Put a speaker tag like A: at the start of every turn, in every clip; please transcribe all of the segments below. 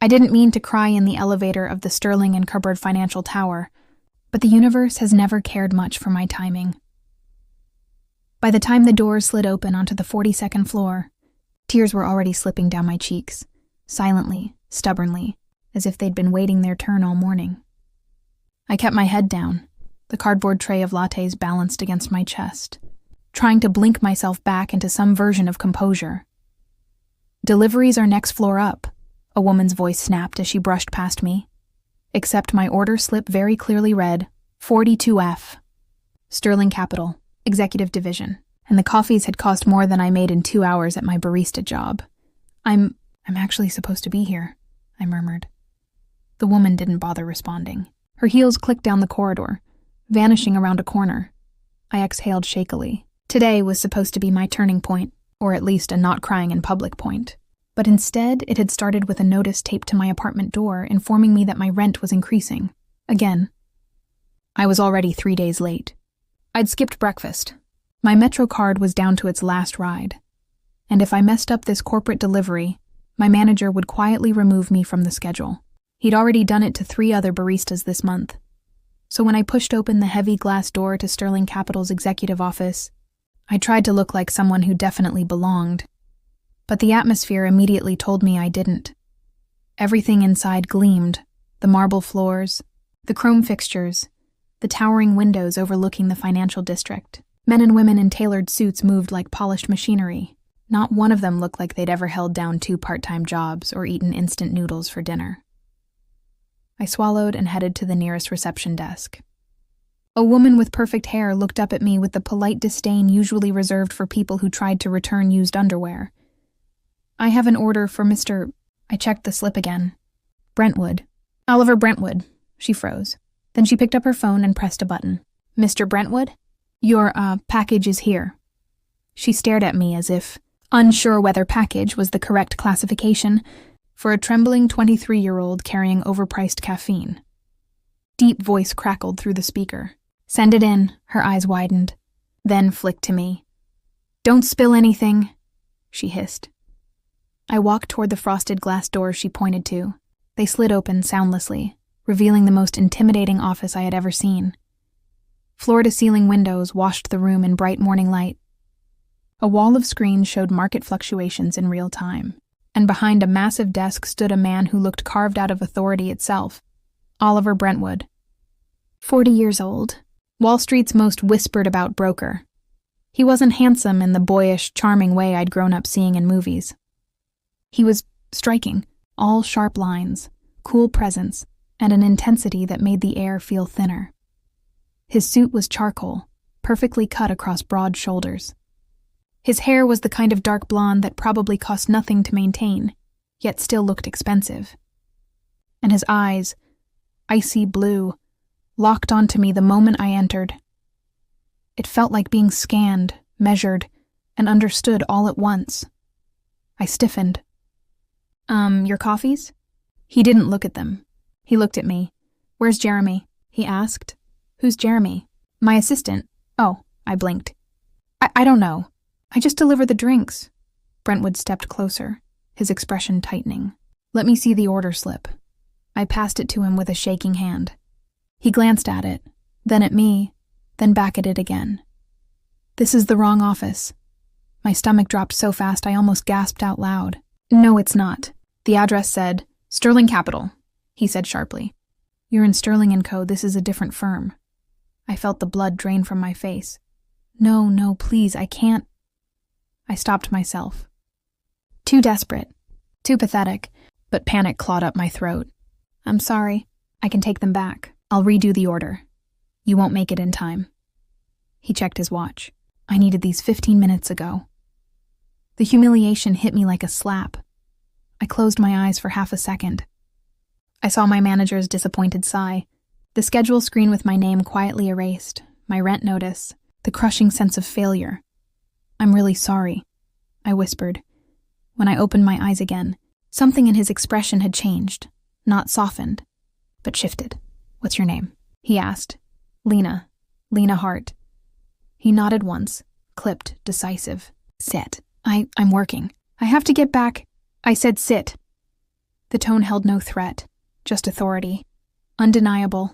A: I didn't mean to cry in the elevator of the Sterling and Cupboard Financial Tower, but the universe has never cared much for my timing. By the time the doors slid open onto the 42nd floor, tears were already slipping down my cheeks, silently, stubbornly, as if they'd been waiting their turn all morning. I kept my head down, the cardboard tray of lattes balanced against my chest, trying to blink myself back into some version of composure. "Deliveries are next floor up," a woman's voice snapped as she brushed past me. Except my order slip very clearly read, 42F. Sterling Capital, Executive Division, and the coffees had cost more than I made in 2 hours at my barista job. I'm actually supposed to be here," I murmured. The woman didn't bother responding. Her heels clicked down the corridor, vanishing around a corner. I exhaled shakily. Today was supposed to be my turning point, or at least a not crying in public point. But instead, it had started with a notice taped to my apartment door informing me that my rent was increasing. Again. I was already 3 days late. I'd skipped breakfast. My Metro card was down to its last ride. And if I messed up this corporate delivery, my manager would quietly remove me from the schedule. He'd already done it to 3 other baristas this month. So when I pushed open the heavy glass door to Sterling Capital's executive office, I tried to look like someone who definitely belonged. But the atmosphere immediately told me I didn't. Everything inside gleamed, the marble floors, the chrome fixtures, the towering windows overlooking the financial district. Men and women in tailored suits moved like polished machinery. Not one of them looked like they'd ever held down 2 part-time jobs or eaten instant noodles for dinner. I swallowed and headed to the nearest reception desk. A woman with perfect hair looked up at me with the polite disdain usually reserved for people who tried to return used underwear. "I have an order for Mr. I checked the slip again. "Brentwood. Oliver Brentwood." She froze. Then she picked up her phone and pressed a button. "Mr. Brentwood? Your, package is here." She stared at me as if unsure whether package was the correct classification for a trembling 23-year-old carrying overpriced caffeine. Deep voice crackled through the speaker. "Send it in," her eyes widened, then flicked to me. "Don't spill anything," she hissed. I walked toward the frosted glass doors she pointed to. They slid open soundlessly, revealing the most intimidating office I had ever seen. Floor-to-ceiling windows washed the room in bright morning light. A wall of screens showed market fluctuations in real time, and behind a massive desk stood a man who looked carved out of authority itself, Oliver Brentwood. 40 years old, Wall Street's most whispered-about broker. He wasn't handsome in the boyish, charming way I'd grown up seeing in movies. He was striking, all sharp lines, cool presence, and an intensity that made the air feel thinner. His suit was charcoal, perfectly cut across broad shoulders. His hair was the kind of dark blonde that probably cost nothing to maintain, yet still looked expensive. And his eyes, icy blue, locked onto me the moment I entered. It felt like being scanned, measured, and understood all at once. I stiffened. Your coffees?" He didn't look at them. He looked at me. "Where's Jeremy?" he asked. "Who's Jeremy?" "My assistant." "Oh," I blinked. I don't know. I just deliver the drinks." Brentwood stepped closer, his expression tightening. "Let me see the order slip." I passed it to him with a shaking hand. He glanced at it, then at me, then back at it again. "This is the wrong office." My stomach dropped so fast I almost gasped out loud. "No, it's not." The address said, "Sterling Capital," he said sharply. "You're in Sterling & Co. This is a different firm." I felt the blood drain from my face. No, please, I can't." I stopped myself. Too desperate, too pathetic, but panic clawed up my throat. "I'm sorry. I can take them back. I'll redo the order. You won't make it in time." He checked his watch. I needed these 15 minutes ago. The humiliation hit me like a slap. I closed my eyes for half a second. I saw my manager's disappointed sigh, the schedule screen with my name quietly erased, my rent notice, the crushing sense of failure. "I'm really sorry," I whispered. When I opened my eyes again, something in his expression had changed, not softened, but shifted. "What's your name?" he asked. Lena Hart." He nodded once, clipped, decisive. "Sit. I'm working. I have to get back." I said sit. The tone held no threat, just authority. Undeniable,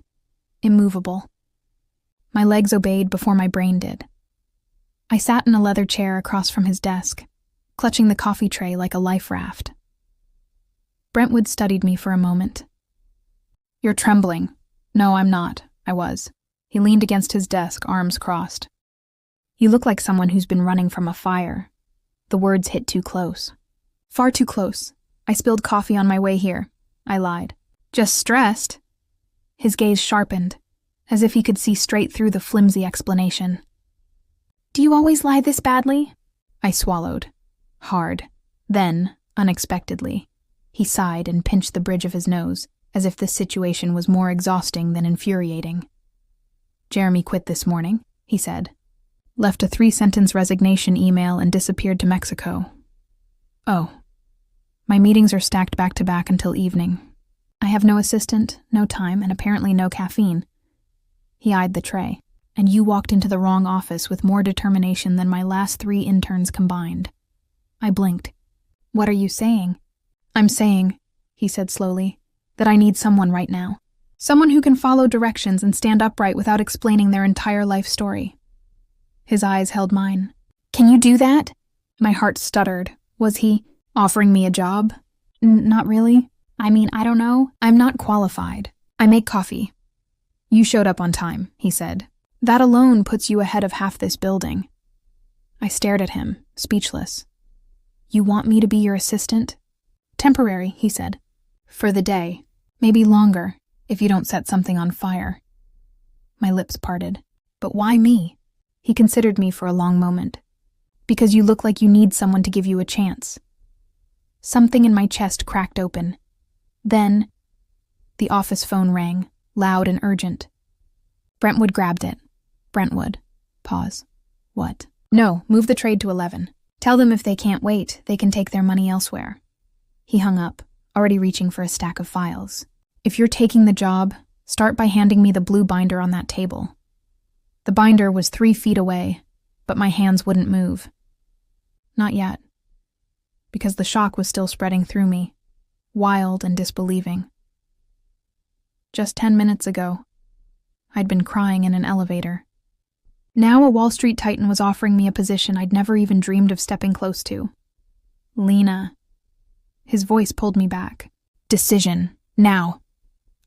A: immovable. My legs obeyed before my brain did. I sat in a leather chair across from his desk, clutching the coffee tray like a life raft. Brentwood studied me for a moment. "You're trembling." "No, I'm not." I was. He leaned against his desk, arms crossed. "You look like someone who's been running from a fire." The words hit too close. Far too close. "I spilled coffee on my way here," I lied. "Just stressed." His gaze sharpened, as if he could see straight through the flimsy explanation. "Do you always lie this badly?" I swallowed. Hard. Then, unexpectedly, he sighed and pinched the bridge of his nose, as if this situation was more exhausting than infuriating. "Jeremy quit this morning," he said. "Left a 3-sentence resignation email and disappeared to Mexico." "Oh. My meetings are stacked back to back until evening. I have no assistant, no time, and apparently no caffeine." He eyed the tray. "And you walked into the wrong office with more determination than my last 3 interns combined." I blinked. "What are you saying?" "I'm saying," he said slowly, "that I need someone right now. Someone who can follow directions and stand upright without explaining their entire life story." His eyes held mine. "Can you do that?" My heart stuttered. Was he offering me a job? Not really. I mean, I don't know. I'm not qualified. I make coffee. "You showed up on time," he said. "That alone puts you ahead of half this building." I stared at him, speechless. "You want me to be your assistant?" "Temporary," he said. "For the day. Maybe longer, if you don't set something on fire." My lips parted. "But why me?" He considered me for a long moment. "Because you look like you need someone to give you a chance." Something in my chest cracked open. Then, the office phone rang, loud and urgent. Brentwood grabbed it. Brentwood. Pause. "What?" "No, move the trade to 11. Tell them if they can't wait, they can take their money elsewhere." He hung up, already reaching for a stack of files. "If you're taking the job, start by handing me the blue binder on that table." The binder was 3 feet away, but my hands wouldn't move. Not yet. Because the shock was still spreading through me, wild and disbelieving. Just 10 minutes ago, I'd been crying in an elevator. Now a Wall Street titan was offering me a position I'd never even dreamed of stepping close to. "Lena." His voice pulled me back. "Decision. Now."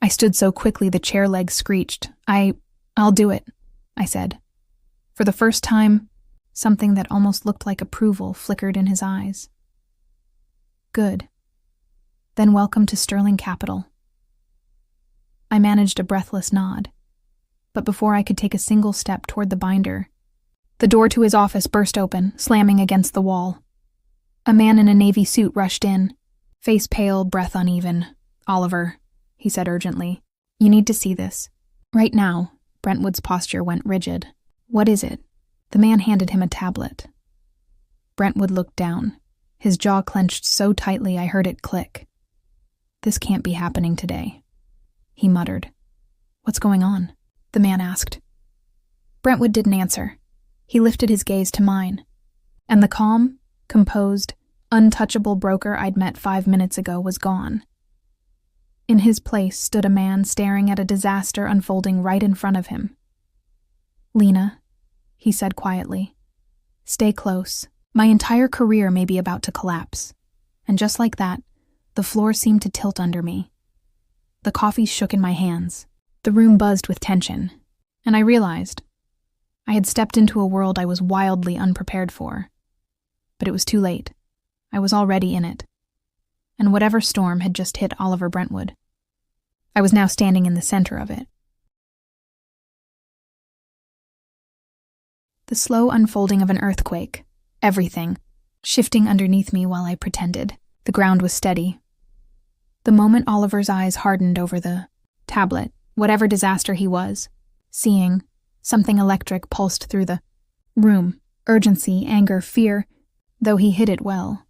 A: I stood so quickly the chair legs screeched. I'll do it," I said. For the first time, something that almost looked like approval flickered in his eyes. "Good. Then welcome to Sterling Capital." I managed a breathless nod. But before I could take a single step toward the binder, the door to his office burst open, slamming against the wall. A man in a navy suit rushed in, face pale, breath uneven. "Oliver," he said urgently, "you need to see this." Right now, Brentwood's posture went rigid. "What is it?" The man handed him a tablet. Brentwood looked down, his jaw clenched so tightly I heard it click. "This can't be happening today," he muttered. "What's going on?" the man asked. Brentwood didn't answer. He lifted his gaze to mine, and the calm, composed, untouchable broker I'd met 5 minutes ago was gone. In his place stood a man staring at a disaster unfolding right in front of him. "Lena," he said quietly, "stay close. My entire career may be about to collapse." And just like that, the floor seemed to tilt under me. The coffee shook in my hands. The room buzzed with tension, and I realized I had stepped into a world I was wildly unprepared for. But it was too late. I was already in it. And whatever storm had just hit Oliver Brentwood, I was now standing in the center of it. The slow unfolding of an earthquake, everything, shifting underneath me while I pretended. The ground was steady. The moment Oliver's eyes hardened over the tablet, whatever disaster he was, seeing, something electric pulsed through the room, urgency, anger, fear, though he hid it well.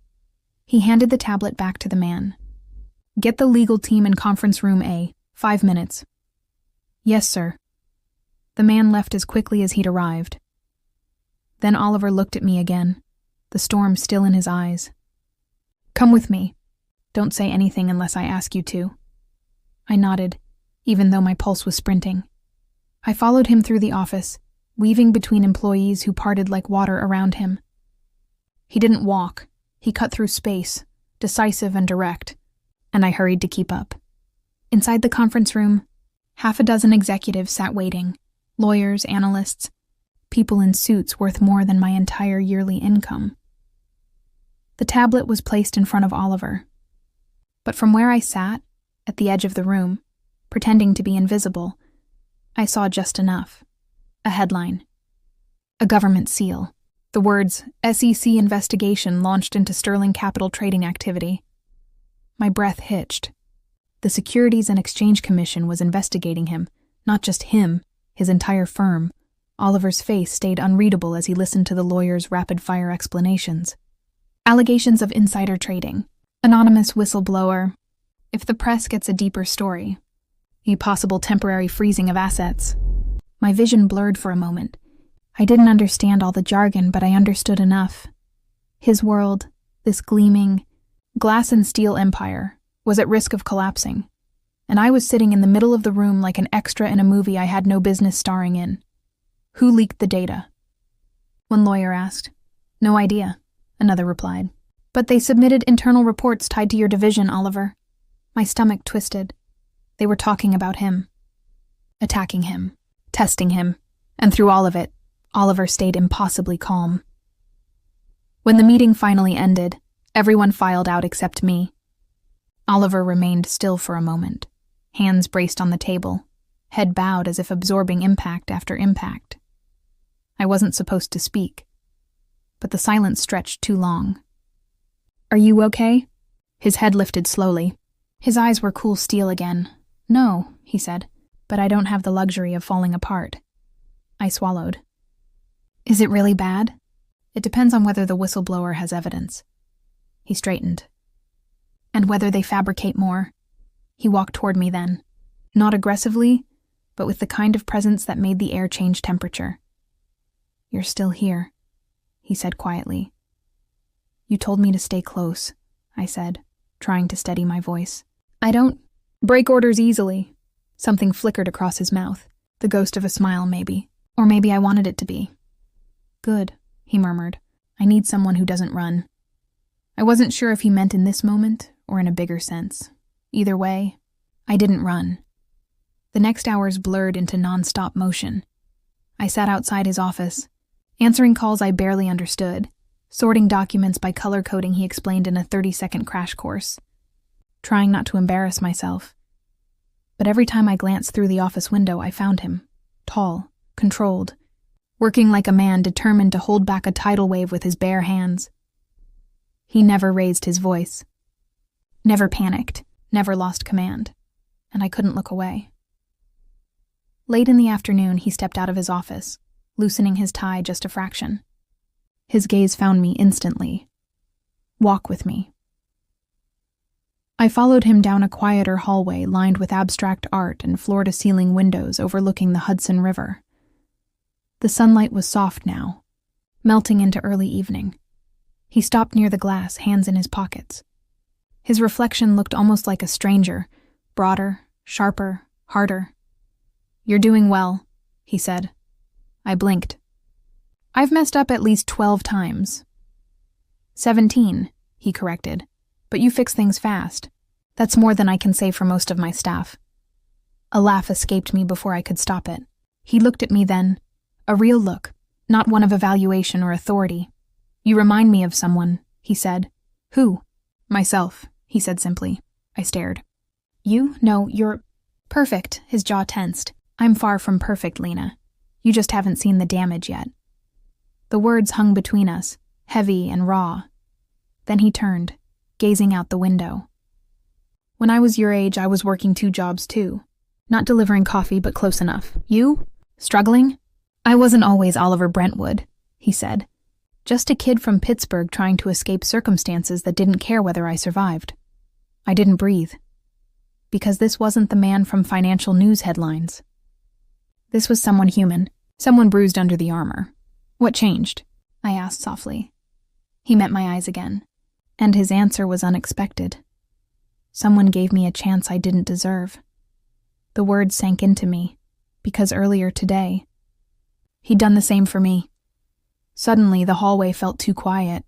A: He handed the tablet back to the man. "Get the legal team in conference room A, 5 minutes." "Yes, sir." The man left as quickly as he'd arrived. Then Oliver looked at me again, the storm still in his eyes. "Come with me." Don't say anything unless I ask you to. I nodded, even though my pulse was sprinting. I followed him through the office, weaving between employees who parted like water around him. He didn't walk. He cut through space, decisive and direct, and I hurried to keep up. Inside the conference room, half a dozen executives sat waiting, lawyers, analysts, people in suits worth more than my entire yearly income. The tablet was placed in front of Oliver. But from where I sat, at the edge of the room, pretending to be invisible, I saw just enough. A headline. A government seal. The words, SEC investigation launched into Sterling Capital trading activity. My breath hitched. The Securities and Exchange Commission was investigating him, not just him, his entire firm. Oliver's face stayed unreadable as he listened to the lawyer's rapid-fire explanations. Allegations of insider trading. Anonymous whistleblower. If the press gets a deeper story. A possible temporary freezing of assets. My vision blurred for a moment. I didn't understand all the jargon, but I understood enough. His world, this gleaming, glass and steel empire, was at risk of collapsing, and I was sitting in the middle of the room like an extra in a movie I had no business starring in. Who leaked the data? One lawyer asked. No idea, another replied. But they submitted internal reports tied to your division, Oliver. My stomach twisted. They were talking about him. Attacking him. Testing him. And through all of it, Oliver stayed impossibly calm. When the meeting finally ended, everyone filed out except me. Oliver remained still for a moment, hands braced on the table, head bowed as if absorbing impact after impact. I wasn't supposed to speak, but the silence stretched too long. Are you okay? His head lifted slowly. His eyes were cool steel again. No, he said, but I don't have the luxury of falling apart. I swallowed. Is it really bad? It depends on whether the whistleblower has evidence. He straightened. And whether they fabricate more. He walked toward me then, not aggressively, but with the kind of presence that made the air change temperature. You're still here, he said quietly. You told me to stay close, I said, trying to steady my voice. I don't break orders easily. Something flickered across his mouth, the ghost of a smile maybe, or maybe I wanted it to be. Good, he murmured. I need someone who doesn't run. I wasn't sure if he meant in this moment or in a bigger sense. Either way, I didn't run. The next hours blurred into non-stop motion. I sat outside his office, answering calls I barely understood, sorting documents by color coding he explained in a 30-second crash course, trying not to embarrass myself. But every time I glanced through the office window, I found him, tall, controlled, working like a man determined to hold back a tidal wave with his bare hands. He never raised his voice, never panicked, never lost command, and I couldn't look away. Late in the afternoon, he stepped out of his office, loosening his tie just a fraction. His gaze found me instantly. Walk with me. I followed him down a quieter hallway lined with abstract art and floor-to-ceiling windows overlooking the Hudson River. The sunlight was soft now, melting into early evening. He stopped near the glass, hands in his pockets. His reflection looked almost like a stranger, broader, sharper, harder. You're doing well, he said. I blinked. I've messed up at least 12 times. 17, he corrected. But you fix things fast. That's more than I can say for most of my staff. A laugh escaped me before I could stop it. He looked at me then. A real look, not one of evaluation or authority. You remind me of someone, he said. Who? Myself, he said simply. I stared. You? No, you're... Perfect, his jaw tensed. I'm far from perfect, Lena. You just haven't seen the damage yet. The words hung between us, heavy and raw. Then he turned, gazing out the window. When I was your age, I was working 2 jobs too. Not delivering coffee, but close enough. You? Struggling? I wasn't always Oliver Brentwood, he said. Just a kid from Pittsburgh trying to escape circumstances that didn't care whether I survived. I didn't breathe. Because this wasn't the man from financial news headlines. This was someone human, someone bruised under the armor. What changed? I asked softly. He met my eyes again, and his answer was unexpected. Someone gave me a chance I didn't deserve. The words sank into me, because earlier today, he'd done the same for me. Suddenly, the hallway felt too quiet,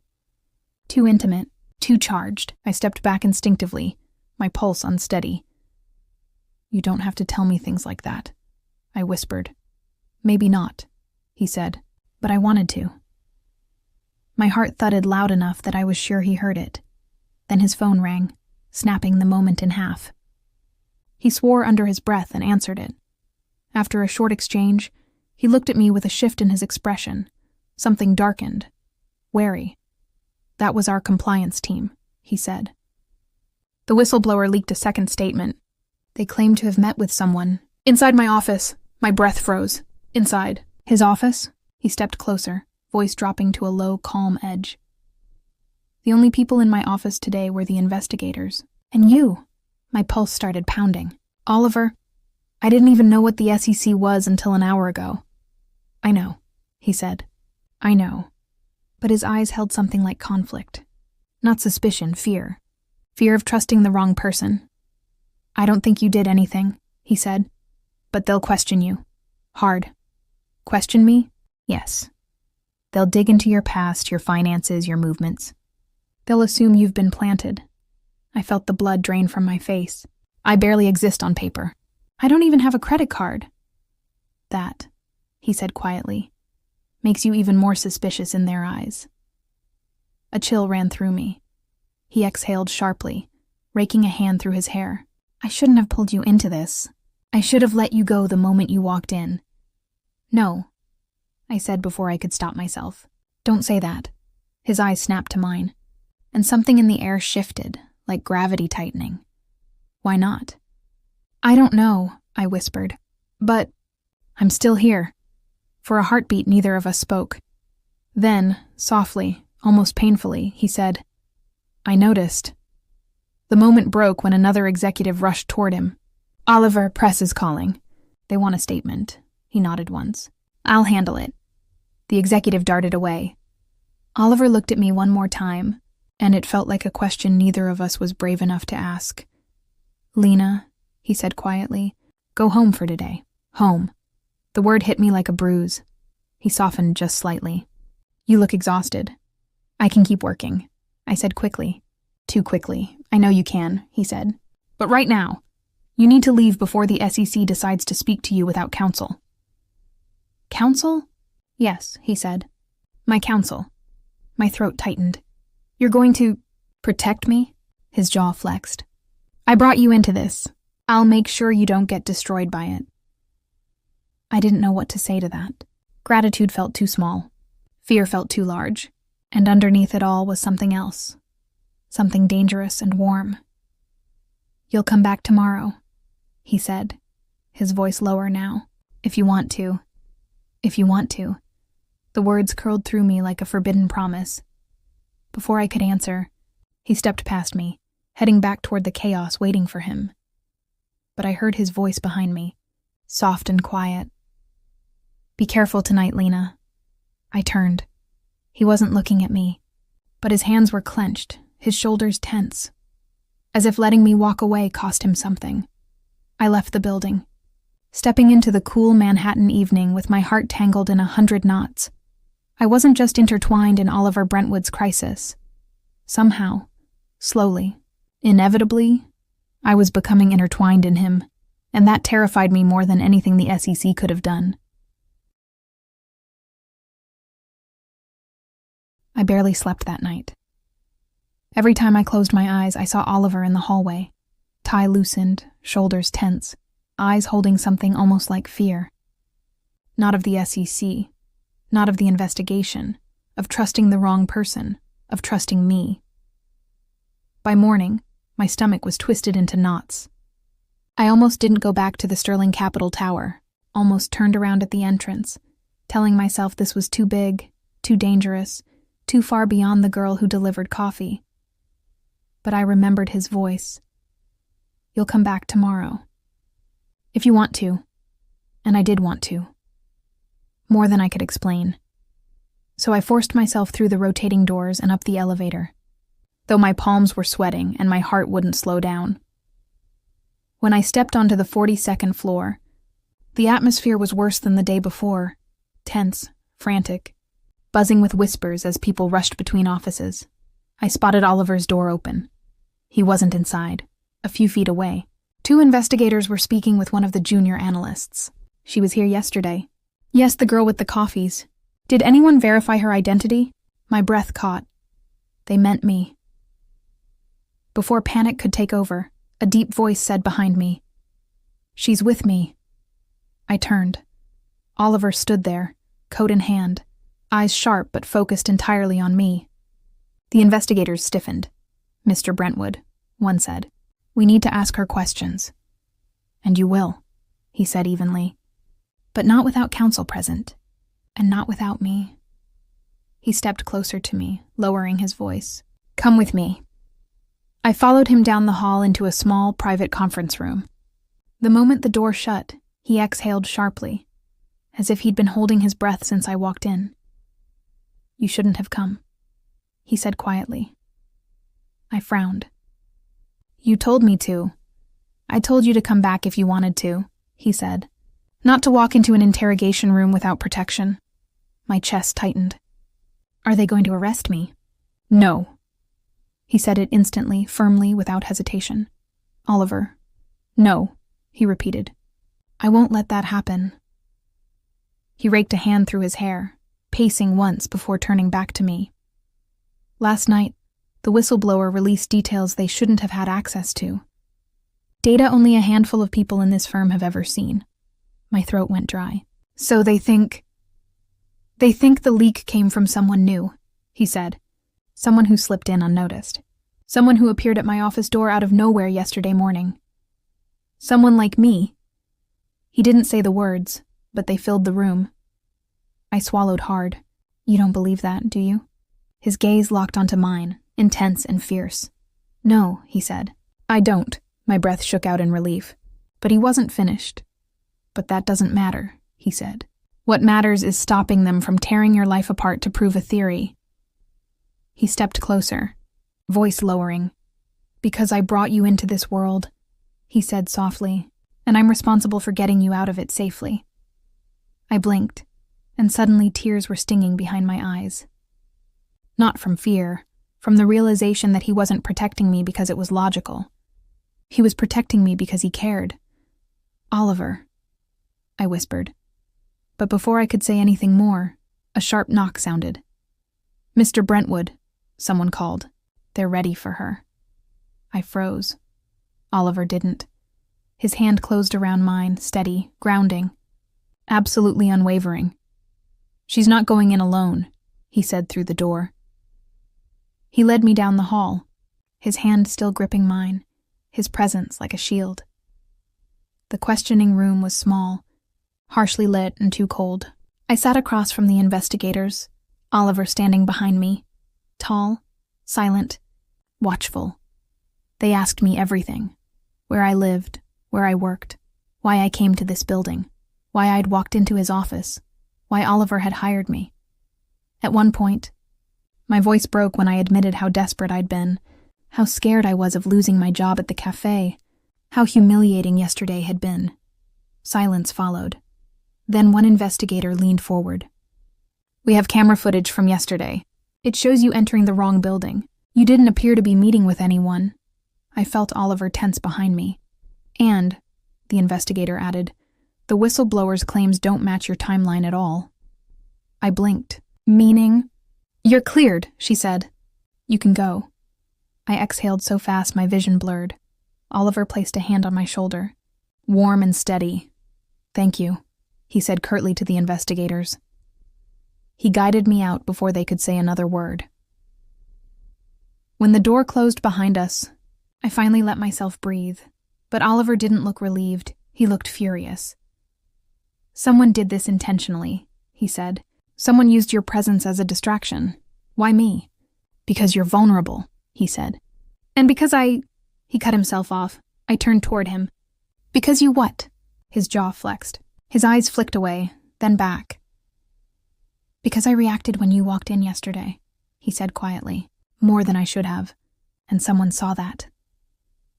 A: too intimate, too charged. I stepped back instinctively, my pulse unsteady. "You don't have to tell me things like that," I whispered. "Maybe not," he said, but I wanted to. My heart thudded loud enough that I was sure he heard it. Then his phone rang, snapping the moment in half. He swore under his breath and answered it. After a short exchange, he looked at me with a shift in his expression. Something darkened, wary. "That was our compliance team," he said. The whistleblower leaked a second statement. "They claimed to have met with someone. Inside my office." My breath froze. "Inside." "His office?" He stepped closer, voice dropping to a low, calm edge. "The only people in my office today were the investigators. And you." My pulse started pounding. "Oliver, I didn't even know what the SEC was until an hour ago." "I know," he said. "I know." But his eyes held something like conflict. Not suspicion, fear. Fear of trusting the wrong person. "I don't think you did anything," he said. "But they'll question you. Hard." "Question me?" "Yes. They'll dig into your past, your finances, your movements. They'll assume you've been planted." I felt the blood drain from my face. "I barely exist on paper. I don't even have a credit card." "That," he said quietly, "makes you even more suspicious in their eyes." A chill ran through me. He exhaled sharply, raking a hand through his hair. "I shouldn't have pulled you into this. I should have let you go the moment you walked in." "No," I said before I could stop myself. "Don't say that." His eyes snapped to mine, and something in the air shifted, like gravity tightening. "Why not?" "I don't know," I whispered. "But I'm still here." For a heartbeat, neither of us spoke. Then, softly, almost painfully, he said, "I noticed." The moment broke when another executive rushed toward him. "Oliver, press is calling. They want a statement." He nodded once. "I'll handle it." The executive darted away. Oliver looked at me one more time, and it felt like a question neither of us was brave enough to ask. "Lena," he said quietly, "go home for today. Home." The word hit me like a bruise. He softened just slightly. "You look exhausted." "I can keep working," I said quickly. "Too quickly. I know you can," he said. "But right now, you need to leave before the SEC decides to speak to you without counsel." "Counsel?" "Yes," he said. "My counsel." My throat tightened. "You're going to protect me?" His jaw flexed. "I brought you into this. I'll make sure you don't get destroyed by it." I didn't know what to say to that. Gratitude felt too small. Fear felt too large. And underneath it all was something else. Something dangerous and warm. "You'll come back tomorrow," he said, his voice lower now. "If you want to." "If you want to." The words curled through me like a forbidden promise. Before I could answer, he stepped past me, heading back toward the chaos waiting for him. But I heard his voice behind me, soft and quiet. "Be careful tonight, Lena." I turned. He wasn't looking at me, but his hands were clenched, his shoulders tense, as if letting me walk away cost him something. I left the building, stepping into the cool Manhattan evening with my heart tangled in 100 knots. I wasn't just intertwined in Oliver Brentwood's crisis. Somehow, slowly, inevitably, I was becoming intertwined in him, and that terrified me more than anything the SEC could have done. I barely slept that night. Every time I closed my eyes, I saw Oliver in the hallway, tie loosened, shoulders tense, eyes holding something almost like fear. Not of the SEC, not of the investigation, of trusting the wrong person, of trusting me. By morning, my stomach was twisted into knots. I almost didn't go back to the Sterling Capitol Tower, almost turned around at the entrance, telling myself this was too big, too dangerous, too far beyond the girl who delivered coffee. But I remembered his voice. "You'll come back tomorrow. If you want to." And I did want to. More than I could explain. So I forced myself through the rotating doors and up the elevator. though my palms were sweating and my heart wouldn't slow down. When I stepped onto the 42nd floor, the atmosphere was worse than the day before, tense, frantic, buzzing with whispers as people rushed between offices. I spotted Oliver's door open. He wasn't inside, a few feet away. 2 investigators were speaking with one of the junior analysts. She was here yesterday. Yes, the girl with the coffees. Did anyone verify her identity? My breath caught. They meant me. Before panic could take over, a deep voice said behind me, "She's with me." I turned. Oliver stood there, coat in hand, eyes sharp but focused entirely on me. The investigators stiffened. "Mr. Brentwood," one said, "we need to ask her questions." "And you will," he said evenly. "But not without counsel present, and not without me." He stepped closer to me, lowering his voice. "Come with me." I followed him down the hall into a small, private conference room. The moment the door shut, he exhaled sharply, as if he'd been holding his breath since I walked in. "You shouldn't have come," he said quietly. I frowned. "You told me to. I told you to come back if you wanted to," he said. "Not to walk into an interrogation room without protection." My chest tightened. "Are they going to arrest me?" "No." He said it instantly, firmly, without hesitation. "Oliver." "No," he repeated. "I won't let that happen." He raked a hand through his hair, pacing once before turning back to me. "Last night, the whistleblower released details they shouldn't have had access to. Data only a handful of people in this firm have ever seen." My throat went dry. "So they think the leak came from someone new," he said. "Someone who slipped in unnoticed. Someone who appeared at my office door out of nowhere yesterday morning. Someone like me." He didn't say the words, but they filled the room. I swallowed hard. "You don't believe that, do you?" His gaze locked onto mine, intense and fierce. "No," he said. "I don't." My breath shook out in relief. But he wasn't finished. "But that doesn't matter," he said. "What matters is stopping them from tearing your life apart to prove a theory." He stepped closer, voice lowering. "Because I brought you into this world," he said softly, "and I'm responsible for getting you out of it safely." I blinked, and suddenly tears were stinging behind my eyes. Not from fear, from the realization that he wasn't protecting me because it was logical. He was protecting me because he cared. "Oliver," I whispered. But before I could say anything more, a sharp knock sounded. "Mr. Brentwood," someone called. "They're ready for her." I froze. Oliver didn't. His hand closed around mine, steady, grounding, absolutely unwavering. "She's not going in alone," he said through the door. He led me down the hall, his hand still gripping mine, his presence like a shield. The questioning room was small, harshly lit and too cold. I sat across from the investigators, Oliver standing behind me, tall, silent, watchful. They asked me everything: where I lived, where I worked, why I came to this building, why I'd walked into his office, why Oliver had hired me. At one point, my voice broke when I admitted how desperate I'd been, how scared I was of losing my job at the cafe, how humiliating yesterday had been. Silence followed. Then one investigator leaned forward. "We have camera footage from yesterday. It shows you entering the wrong building. You didn't appear to be meeting with anyone." I felt Oliver tense behind me. "And," the investigator added, "the whistleblower's claims don't match your timeline at all." I blinked. "Meaning?" "You're cleared," she said. "You can go." I exhaled so fast my vision blurred. Oliver placed a hand on my shoulder. Warm and steady. "Thank you," he said curtly to the investigators. He guided me out before they could say another word. When the door closed behind us, I finally let myself breathe, but Oliver didn't look relieved. He looked furious. "Someone did this intentionally," he said. "Someone used your presence as a distraction. Why me?" "Because you're vulnerable," he said. "And because He cut himself off. I turned toward him. "Because you what?" His jaw flexed. His eyes flicked away, then back. "Because I reacted when you walked in yesterday," he said quietly. "More than I should have. And someone saw that.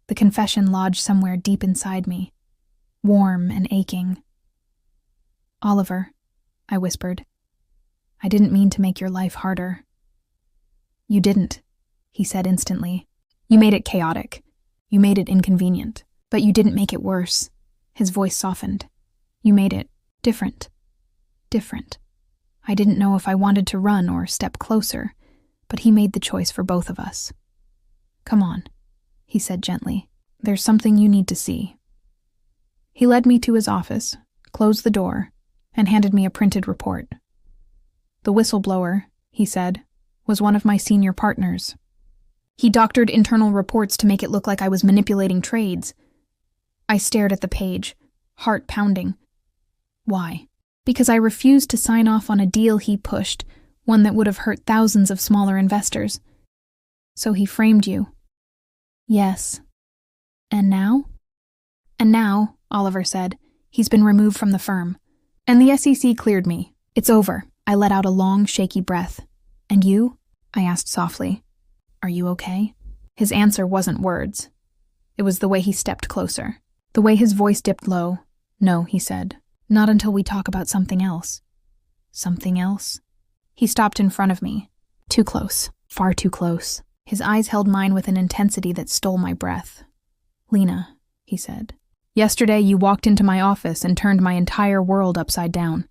A: The confession lodged somewhere deep inside me, warm and aching. "Oliver," I whispered, "I didn't mean to make your life harder." "You didn't," he said instantly. "You made it chaotic. You made it inconvenient. But you didn't make it worse." His voice softened. "You made it different. Different. I didn't know if I wanted to run or step closer, but he made the choice for both of us. Come on," he said gently. "There's something you need to see." He led me to his office, closed the door, and handed me a printed report. "The whistleblower," he said, "was one of my senior partners. He doctored internal reports to make it look like I was manipulating trades." I stared at the page, heart pounding. Why? Because I refused to sign off on a deal he pushed, one that would have hurt thousands of smaller investors. "So he framed you?" "Yes." "And now?" "And now," Oliver said, "he's been removed from the firm. And the SEC cleared me. It's over." I let out a long, shaky breath. "And you?" I asked softly. "Are you okay?" His answer wasn't words. It was the way he stepped closer. The way his voice dipped low. "No," he said. "Not until we talk about something else." "Something else?" He stopped in front of me. Too close. Far too close. His eyes held mine with an intensity that stole my breath. "Lena," he said, "yesterday you walked into my office and turned my entire world upside down."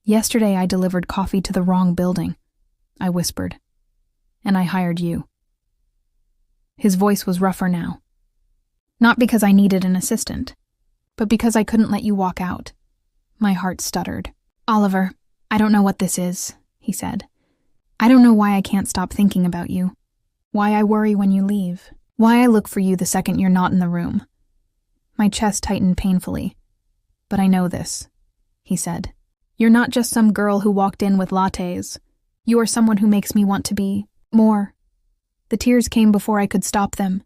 A: "Yesterday I delivered coffee to the wrong building," I whispered. "And I hired you." His voice was rougher now. "Not because I needed an assistant, but because I couldn't let you walk out." My heart stuttered. "Oliver, I don't know what this is," he said. "I don't know why I can't stop thinking about you. Why I worry when you leave. Why I look for you the second you're not in the room." My chest tightened painfully. "But I know this," he said. "You're not just some girl who walked in with lattes. You are someone who makes me want to be more." The tears came before I could stop them.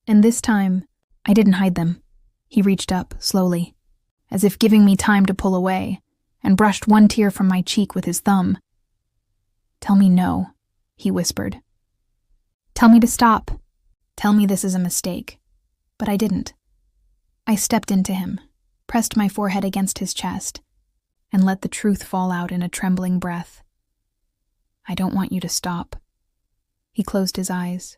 A: And this time, I didn't hide them. He reached up, slowly, as if giving me time to pull away, and brushed one tear from my cheek with his thumb. "Tell me no," he whispered. "Tell me to stop. Tell me this is a mistake." But I didn't. I stepped into him, pressed my forehead against his chest, and let the truth fall out in a trembling breath. "I don't want you to stop." He closed his eyes,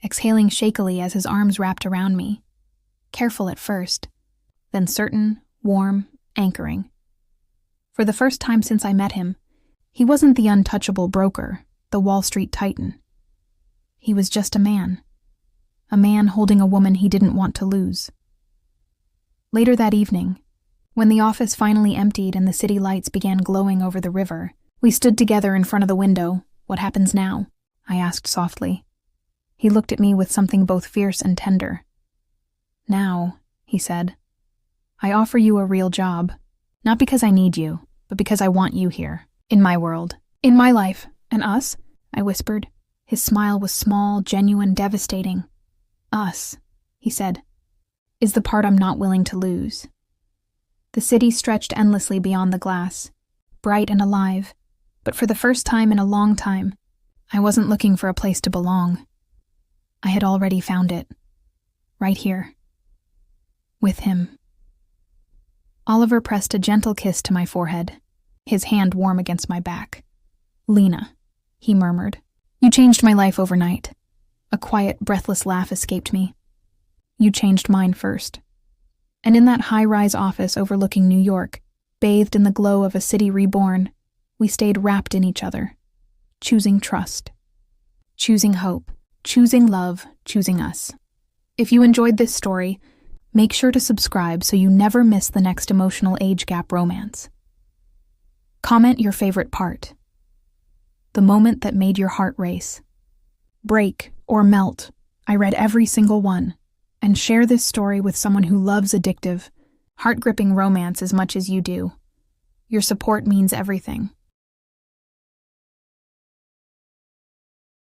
A: exhaling shakily as his arms wrapped around me. Careful at first, then certain, warm, anchoring. For the first time since I met him, he wasn't the untouchable broker, the Wall Street titan. He was just a man holding a woman he didn't want to lose. Later that evening, when the office finally emptied and the city lights began glowing over the river, we stood together in front of the window. "What happens now?" I asked softly. He looked at me with something both fierce and tender. "Now," he said, "I offer you a real job. Not because I need you, but because I want you here, in my world, in my life, and us," I whispered. His smile was small, genuine, devastating. "Us," he said, "is the part I'm not willing to lose." The city stretched endlessly beyond the glass, bright and alive, but for the first time in a long time, I wasn't looking for a place to belong. I had already found it. Right here. With him. Oliver pressed a gentle kiss to my forehead, his hand warm against my back. "Lena," he murmured, "you changed my life overnight." A quiet, breathless laugh escaped me. "You changed mine first." And in that high-rise office overlooking New York, bathed in the glow of a city reborn, we stayed wrapped in each other, choosing trust, choosing hope, choosing love, choosing us. If you enjoyed this story, make sure to subscribe so you never miss the next emotional age gap romance. Comment your favorite part, the moment that made your heart race. Break or melt, I read every single one. And share this story with someone who loves addictive, heart-gripping romance as much as you do. Your support means everything.